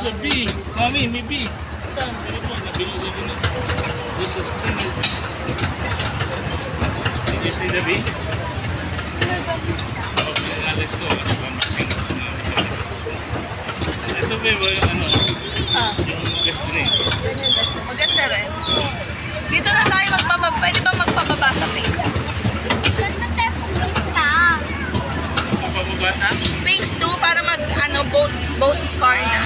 There's a bee. Mommy, may bee. Saan? Pero po, nabili ko din. There's a sting. Did you see the bee? Okay, let's go. Kasi ba making ito ba yung ano? Yung destination. Maganda rin. Dito na tayo magpababa. Pwede ba magpababa sa phase 2? Saan na tayo pupunta? Pababa na? Phase 2 para mag, boat car na.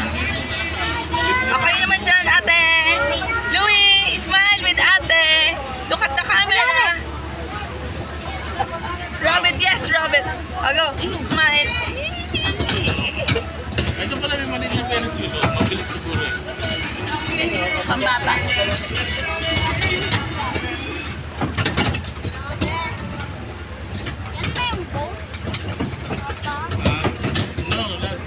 Okay naman dyan, ate. Louie, smile with ate. Look at the camera. Robert, yes, Robert. Go, smile. Ito pala may maliit na parents dito. Mabilis siguro eh. Pambata. Yan ba yung boat? No, not that.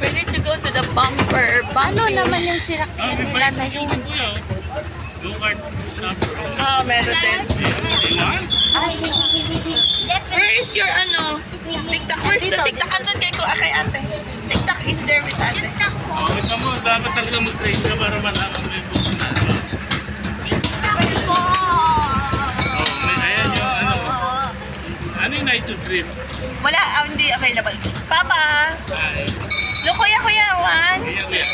We need to go to the bumper. Ano naman yung sirak Ah, may nila na bike yun? yung kuya. Go-kart shop. Meron din. You want? Ay, Where is your TikTok? Where's the TikTok? Andun kay ate. TikTok is there with ate. TikTok ko. Kita mo, dapat talaga mag-train ka para malaman mo yung book na. TikTok ko. Ayan yung ano yung night to drift? Wala, hindi available. Papa! Ay, Look, kuya, one. ayan kuya.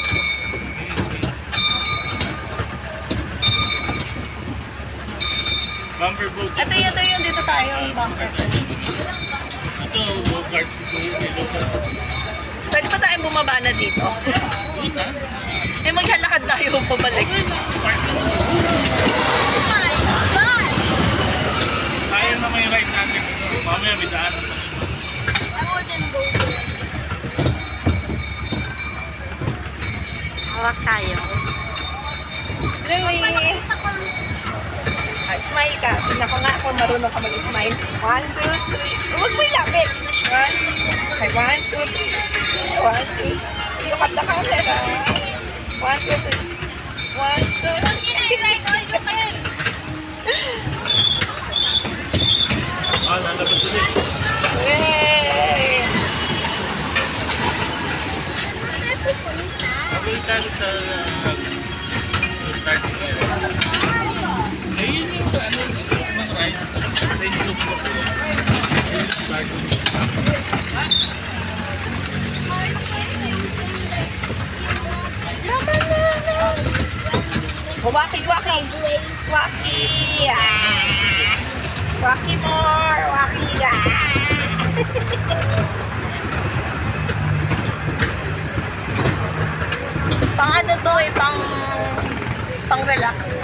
Bumper boat. Ito yung dito tayo, yung bumper. Ito, go-kart siguro. Go-kart. Pwede pa tayong bumaba na dito? Yun na. Maglalakad tayo pabalik. Park. Oh my God! Kaya naman yung ride natin. Mamaya may daanan pa. I wouldn't go there. Hawak tayo. Louie! Smile ka. Tingnan ko nga kung marunong ka mag-smile. 1, 2, 3. Huwag mo ilapit. 1, 2, 3. 1, 2. Look at the camera. 1, 2, 3. 1, 2. Huwag niyo na i-ride all you can. Lalabas ulit. Yay! Saan na tayo pupunta? Ako yung talo sa starting area. Ayun yung ng ride. Range look mo po. Yung starting. Waki. Waki. Waki more. Waki. Pang ano to pang relax.